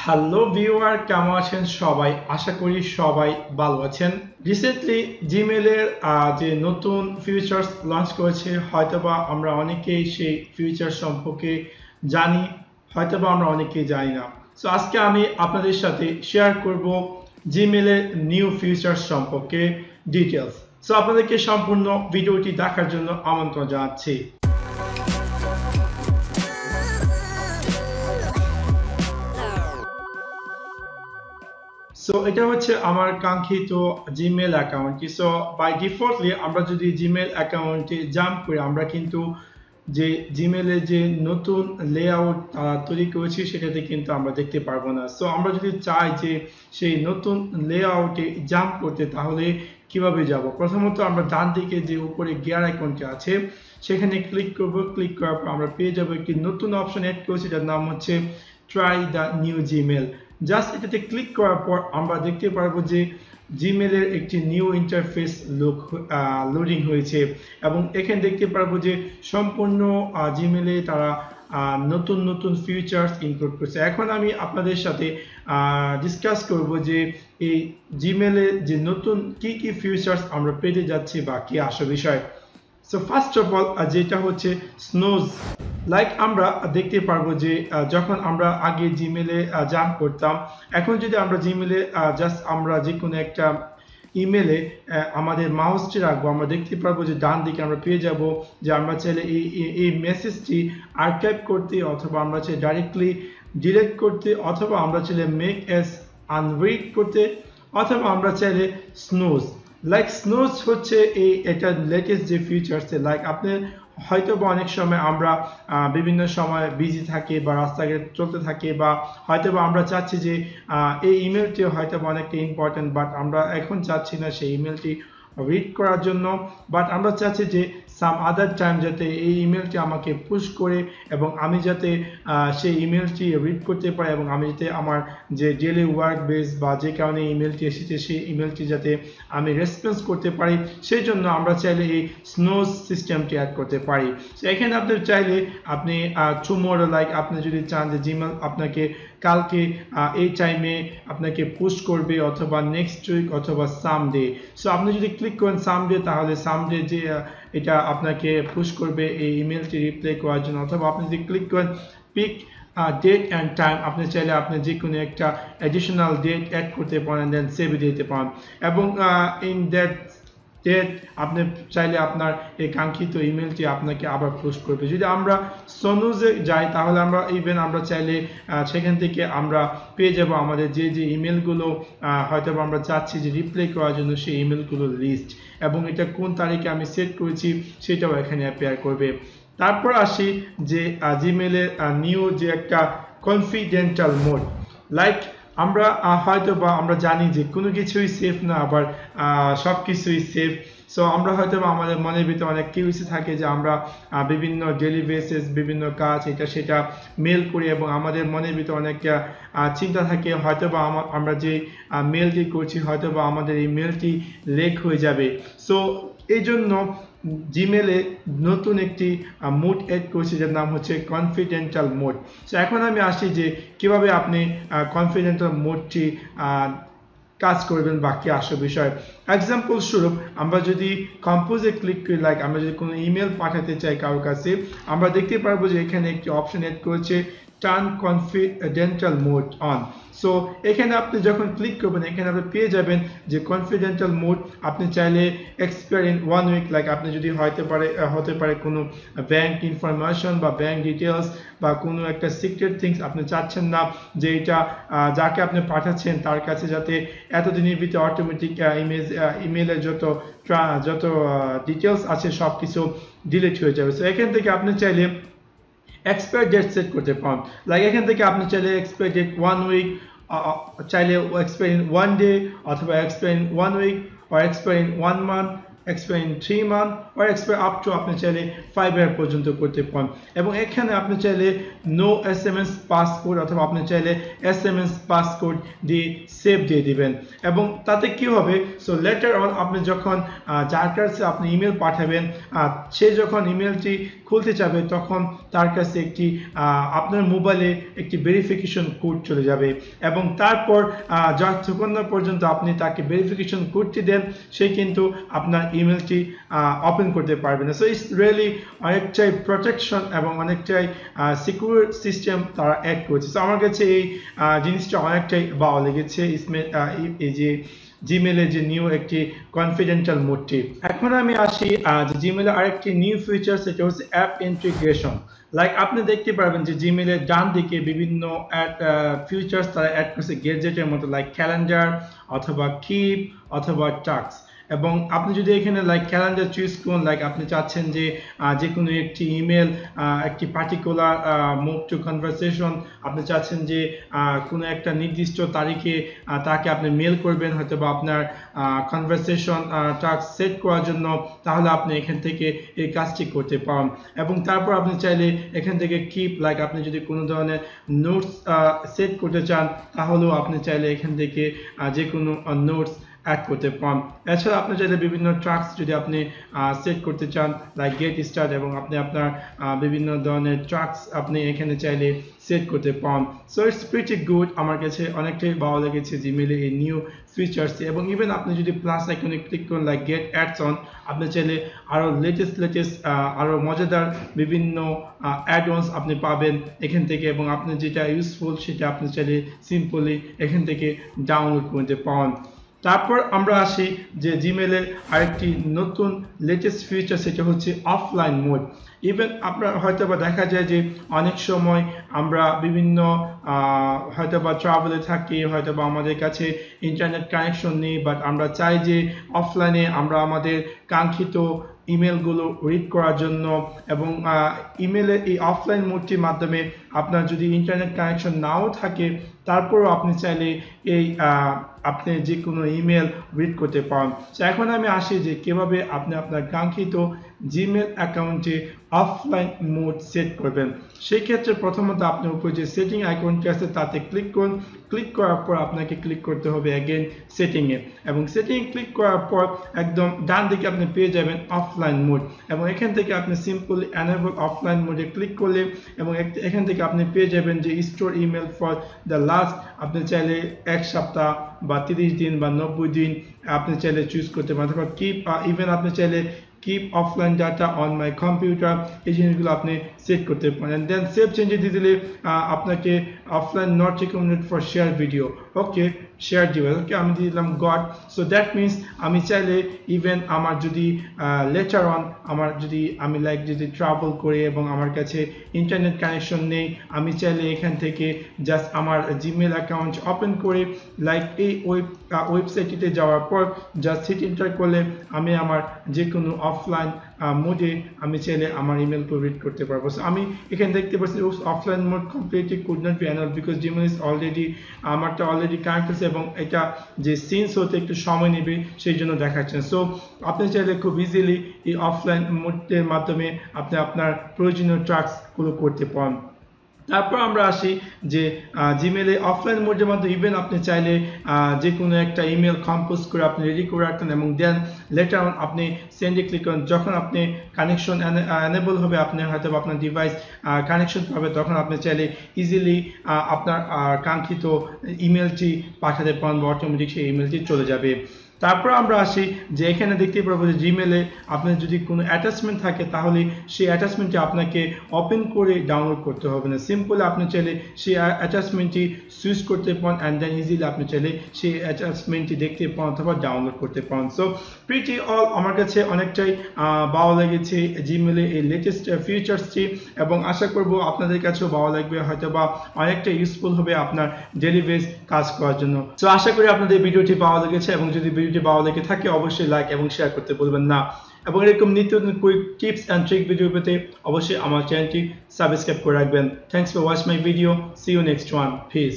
Hello viewer, কেমন আছেন সবাই? আশা করি সবাই ভালো আছেন। রিসেন্টলি জিমেলের যে নতুন ফিচার্স লঞ্চ করেছে, হয়তোবা আমরা অনেকেই সেই ফিচার সম্পর্কে জানি, হয়তোবা আমরা অনেকেই জানি না। সো আজকে আমি আপনাদের সাথে শেয়ার করব জিমেলের নিউ ফিচার্স সম্পর্কে ডিটেলস। সো আপনাদেরকে সম্পূর্ণ ভিডিওটি দেখার জন্য আমন্ত্রণ জানাচ্ছি। সো এটা হচ্ছে আমার কাঙ্ক্ষিত জিমেল অ্যাকাউন্টটি। সো বাই ডিফল্টলি আমরা যদি জিমেল অ্যাকাউন্টে জাম্প করি, আমরা কিন্তু যে জিমেলের যে নতুন লেআউট তৈরি করেছি সেটাতে কিন্তু আমরা দেখতে পারবো না। সো আমরা যদি চাই যে সেই নতুন লেআউটে জাম্প করতে, তাহলে কিভাবে যাব? প্রথমত আমরা ডান দিকে যে উপরে গিয়ার আইকনটি আছে সেখানে ক্লিক করব। ক্লিক করার পর আমরা পেয়ে যাব একটি নতুন অপশন অ্যাড করেছি, যার নাম হচ্ছে try the new Gmail. Just এটাতে ক্লিক করার পর আমরা দেখতে পারবো যে জিমেলের একটি নিউ ইন্টারফেস লোডিং হয়েছে, এবং এখানে দেখতে পারবো যে সম্পূর্ণ জিমেলে তারা নতুন নতুন ফিচার্স ইনক্লুড করছে। এখন আমি আপনাদের সাথে ডিসকাস করব যে এই জিমেলে যে নতুন কি কি ফিচার্স আমরা পেতে যাচ্ছি বা কি আসল বিষয়। সো ফার্স্ট অফ অল যেটা হচ্ছে স্নোজ। লাইক আমরা দেখতে পারবো যে যখন আমরা আগে জিমেলে জাম্প করতাম, এখন যদি আমরা জিমেলে জাস্ট আমরা যে কোনো একটা ইমেলে আমাদের মাউসটি রাখবো, আমরা দেখতে পারবো যে ডান দিকে আমরা পেয়ে যাব যে আমরা চাইলে এই মেসেজটি আর্কাইভ করতে, অথবা আমরা চাইলে ডাইরেক্টলি ডিলিট করতে, অথবা আমরা চাইলে মেক এস আনরিড করতে, অথবা আমরা চাইলে স্নোজ। লাইক স্নোজ হচ্ছে এটা লেটেস্ট যে ফিচার্স। লাইক আপনি হয়তো বা অনেক সময় আমরা বিভিন্ন সময় বিজি থাকি বা রাস্তাঘাটে চলতে থাকি, বা হয়তো বা আমরা চাচ্ছি যে এই ইমেলটি হয়তো বা অনেকটা ইম্পর্টেন্ট, বাট আমরা এখন চাচ্ছি না সেই ইমেলটি রিড করার জন্য, বাট আমরা চাচ্ছি যে সাম আদার টাইম যাতে এই ইমেলটি আমাকে পুশ করে এবং আমি যাতে সেই ইমেলটি রিড করতে পারি, এবং আমি যাতে আমার যে ডেইলি ওয়ার্ক বেস বা যে কারণে ইমেলটি এসেছে সেই ইমেলটি যাতে আমি রেসপন্স করতে পারি, সেই জন্য আমরা চাইলে এই স্নোজ সিস্টেমটি অ্যাড করতে পারি। তো এখানে আপনি চাইলে আপনি টুমরো, লাইক আপনি যদি চান যে জিমেল আপনাকে কালকে এই টাইমে আপনাকে পুশ করবে, অথবা নেক্সট উইক, অথবা সামডে। সো আপনি যদি ক্লিক করেন সামডে, তাহলে সামডে যে এটা আপনাকে পুশ করবে এই ইমেলটি রিপ্লাই করার জন্য। অথবা আপনি যদি ক্লিক করেন পিক ডেট অ্যান্ড টাইম, আপনি চাইলে আপনি যে কোনো একটা অ্যাডিশনাল ডেট অ্যাড করতে পারেন, দেন সেভ দিতে পারেন, এবং ইন দ্যাট ডেট আপনি চাইলে আপনার এই কাঙ্ক্ষিত ইমেলটি আপনাকে আবার পোস্ট করবে। যদি আমরা সনুজে যাই, তাহলে আমরা আমরা চাইলে সেখান থেকে আমরা পেয়ে যাব আমাদের যে যে ইমেলগুলো হয়তো আমরা চাচ্ছি যে রিপ্লাই করার জন্য, সেই ইমেলগুলোর লিস্ট, এবং এটা কোন তারিখে আমি সেট করেছি সেটাও এখানে অ্যাপিয়ার করবে। তারপর আসি যে জিমেলের নিউ যে একটা কনফিডেন্টাল মোড। লাইক আমরা হয়তো বা আমরা জানি যে কোনো কিছুই সেফ না, আবার সব কিছুই সেফ। সো আমরা হয়তো বা আমাদের মনের ভিতরে অনেক কিউরিসি থাকে যে আমরা বিভিন্ন ডেইলি বেসিস বিভিন্ন কাজ এটা সেটা মেল করি, এবং আমাদের মনের ভিতরে অনেক চিন্তা থাকে হয়তো বা আমরা যে মেলটি করছি হয়তো বা আমাদের এই মেলটি লেক হয়ে যাবে। সো এই জন্য জিমেলে নতুন একটি মোড অ্যাড করেছি, যার নাম হচ্ছে কনফিডেন্টাল মোড। সো এখন আমি আসি যে কিভাবে আপনি কনফিডেন্টাল মোডটি কাজ করবেন বা কি আসল বিষয়। এক্সাম্পল স্বরূপ আমরা যদি কম্পোজে ক্লিক করি, লাইক আমরা যদি কোনো ইমেল পাঠাতে চাই কারোর কাছে, আমরা দেখতে পারবো যে এখানে একটি অপশন অ্যাড করেছে টার্ন কনফিডেন্টাল মোড অন। সো এখানে আপনি যখন ক্লিক করবেন, এখানে আপনি পেয়ে যাবেন যে কনফিডেন্টাল মোড আপনি চাইলে এক্সপায়ার ইন 1 উইক, লাইক আপনি যদি হতে পারে কোনো ব্যাংক ইনফরমেশন বা ব্যাংক ডিটেলস বা কোনো একটা সিক্রেট থিংস আপনি চাচ্ছেন না যে এটা যাকে আপনি পাঠাচ্ছেন তার কাছে যাতে এতদিনের ভিতরে অটোমেটিক ইমেলের যত ডিটেলস আছে সব কিছু ডিলিট হয়ে যাবে। সো এখান থেকে আপনি চাইলে এক্সপায়ার ডেট সেট করতে পারেন। লাইক এখান থেকে আপনি চাইলে এক্সপায়ার ডেট 1 উইক, চাইলে এক্সপায়ার ইন 1 ডে, অথবা expire in 1 week, or expire in 1 month, expire in 3 months, or expire up to আপনি চাইলে 5 ইয়ার পর্যন্ত করতে পারেন। এবং এখানে আপনি চাইলে নো এসএমএস পাসকোড, অথবা আপনি চাইলে এসএমএস পাসকোড দিয়ে সেভ দিয়ে দিবেন। এবং তাতে কি হবে, সো লেটার অন আপনি যখন যার কাছে আপনি ইমেল পাঠাবেন, সে যখন ইমেলটি খুলতে চাবে তখন তার কাছে একটি আপনার মোবাইলে একটি ভেরিফিকেশন কোড চলে যাবে এবং তারপর যতক্ষণ না পর্যন্ত আপনি তাকে ভেরিফিকেশন কোডটি দেন সে কিন্তু আপনার ইমেলটি ওপেন করতে পারবে না। সো ইটস রিয়েলি অনেকটাই প্রোটেকশন এবং অনেকটাই সিকিউর সিস্টেম তারা অ্যাড করেছে। সো আমার কাছে এই জিনিসটা অনেকটাই ভালো লেগেছে এই যে জিমেলে যে নিউ একটি কনফিডেন্টাল মোডটি। এখন আমি আসি যে জিমেলে আরেকটি নিউ ফিচার, সেটা হচ্ছে অ্যাপ ইন্টিগ্রেশন। লাইক আপনি দেখতে পারবেন যে জিমেলের ডান দিকে বিভিন্ন ফিচার্স তারা অ্যাড করছে গ্যাজেটের মতো, লাইক ক্যালেন্ডার অথবা কিপ অথবা টাস্ক। এবং আপনি যদি এখানে লাইক ক্যালেন্ডার চুজ করুন, লাইক আপনি চাচ্ছেন যে যে কোনো একটি ইমেল একটি পার্টিকুলার মুভ টু কনভারসেশন, আপনি চাচ্ছেন যে কোনো একটা নির্দিষ্ট তারিখে তাকে আপনি মেল করবেন হয়তো বা আপনার কনভারসেশন টাস্ক সেট করার জন্য, তাহলে আপনি এখান থেকে এই কাজটি করতে পারেন। এবং তারপর আপনি চাইলে এখান থেকে কিপ, লাইক আপনি যদি কোনো ধরনের নোটস সেট করতে চান তাহলেও আপনি চাইলে এখান থেকে যে কোনো নোটস অ্যাড করতে পারেন। এছাড়া আপনি চাইলে বিভিন্ন ট্রাক্স যদি আপনি সেট করতে চান, লাইক গেট স্টার্ট, এবং আপনি আপনার বিভিন্ন ধরনের ট্রাক্স আপনি এখানে চাইলে সেট করতে পারেন। সো ইটস প্রিটি গুড, আমার কাছে অনেকটাই ভালো লেগেছে জিমেলে এই নিউ ফিচার্স। এবং ইভেন আপনি যদি প্লাস আইকনে ক্লিক করেন লাইক গেট অ্যাডস অন, আপনি চাইলে আরও লেটেস্ট আরও মজাদার বিভিন্ন অ্যাড-অনস আপনি পাবেন এখান থেকে, এবং আপনি যেটা ইউজফুল সেটা আপনি চাইলে সিম্পলি এখান থেকে ডাউনলোড করতে পারেন। তারপর আমরা আসি যে জিমেলের আরেকটি নতুন লেটেস্ট ফিচার, সেটা হচ্ছে অফলাইন মোড। ইভেন আপনার হয়তোবা দেখা যায় যে অনেক সময় আমরা বিভিন্ন হয়তোবা ট্রাভেলে থাকি, হয়তোবা আমাদের কাছে ইন্টারনেট কানেকশন নেই, বাট আমরা চাই যে অফলাইনে আমরা আমাদের কাঙ্ক্ষিত ইমেলগুলো রিড করার জন্য। এবং ইমেলের এই অফলাইন মোডটির মাধ্যমে আপনার যদি ইন্টারনেট কানেকশন নাও থাকে তারপরও আপনি চাইলে এই আপনি যে কোনো ইমেল রিড করতে পারেন। তো এখন আমি আসি যে কিভাবে আপনি আপনার কাঙ্ক্ষিত জিমেল অ্যাকাউন্টে অফলাইন মোড সেট করবেন। সেই ক্ষেত্রে প্রথমত আপনি উপরে যে সেটিং আইকনটি আছে তাতে ক্লিক করুন। ক্লিক করার পর আপনাকে ক্লিক করতে হবে অ্যাগেন সেটিংয়ে, এবং সেটিং ক্লিক করার পর একদম ডান দিকে আপনি পেয়ে যাবেন অফলাইন মোড, এবং এখান থেকে আপনি সিম্পলি এনেবল অফলাইন মোডে ক্লিক করলে এবং এখান থেকে আপনি পেয়ে যাবেন যে store email for the last. আপনি চাইলে 1 সপ্তাহ বা 30 দিন বা 90 দিন আপনি চাইলে চুজ করতে পারেন। তারপর কিপ, ইভেন আপনি চাইলে keep offline data on my computer, এই জিনিসগুলো আপনি সেট করতে পারেন। দেন সেভ চেঞ্জে দিয়ে দিলে আপনাকে offline not recommended for share video, okay share device, okay আমি দিয়ে দিলাম গড। সো দ্যাট মিনস আমি চাইলে ইভেন আমার যদি লেটার অন আমি লাইক যদি ট্রাভেল করি এবং আমার কাছে ইন্টারনেট কানেকশন নেই, আমি চাইলে এখান থেকে জাস্ট আমার জিমেল অ্যাকাউন্ট ওপেন করে লাইক এই ওয়েবসাইটটিতে যাওয়ার পর জাস্ট হিট এন্টার করলে আমি আমার যে কোনো অফলাইন মোডে আমি চাইলে আমার ইমেলকে রিড করতে পারবো। সো আমি এখানে দেখতে পাচ্ছি offline mode completely could not be enabled because Gmail is already আমারটা অলরেডি কানেক্ট আছে, এবং এটা যে সিন্স হতে একটু সময় নেবে সেই জন্য দেখাচ্ছেন। সো আপনি চাইলে খুব ইজিলি এই অফলাইন মোডের মাধ্যমে আপনি আপনার প্রয়োজনীয় টাস্কগুলো করতে পারেন। তারপর আমরা আসি যে জিমেলে অফলাইন মোডের মাধ্যমে ইভেন আপনি চাইলে যে কোনো একটা ইমেল কম্পোজ করে আপনি রেডি করে রাখতেন, এবং দেন লেটার অন আপনি সেন্ডে ক্লিক করেন। যখন আপনি কানেকশন এনেবল হবে, আপনি হয়তো আপনার ডিভাইস কানেকশন পাবে, তখন আপনি চাইলে ইজিলি আপনার কাঙ্ক্ষিত ইমেলটি পাঠাতে পারেন বা অটোমেটিক সেই ইমেলটি চলে যাবে। তারপর আমরা আসি যে এখানে দেখতে পারবো যে জিমেলে আপনার যদি কোনো অ্যাটাচমেন্ট থাকে তাহলে সেই অ্যাটাচমেন্টটি আপনাকে ওপেন করে ডাউনলোড করতে হবে না, সিম্পলি আপনি চাইলে সেই অ্যাটাচমেন্টটি সুইচ করতে পারেন অ্যান্ড দেন ইজিলি আপনি চাইলে সেই অ্যাটাচমেন্টটি দেখতে পান অথবা ডাউনলোড করতে পারেন। সো প্রিটি অল আমার কাছে অনেকটাই ভালো লেগেছে জিমেলে এই লেটেস্ট ফিচার্সটি, এবং আশা করব আপনাদের কাছেও ভালো লাগবে, হয়তো বা অনেকটা ইউজফুল হবে আপনার ডেইলি বেস কাজ করার জন্য। সো আশা করি আপনাদের ভিডিওটি ভালো লেগেছে, এবং যদি ভিডিওটি ভালো লেগে থাকে অবশ্যই লাইক এবং শেয়ার করতে ভুলবেন না, এবং এরকম নিত্য নতুন quick tips and trick video পেতে অবশ্যই আমার চ্যানেলটি সাবস্ক্রাইব করে রাখবেন। Thanks for watching my video, see you next one, piece.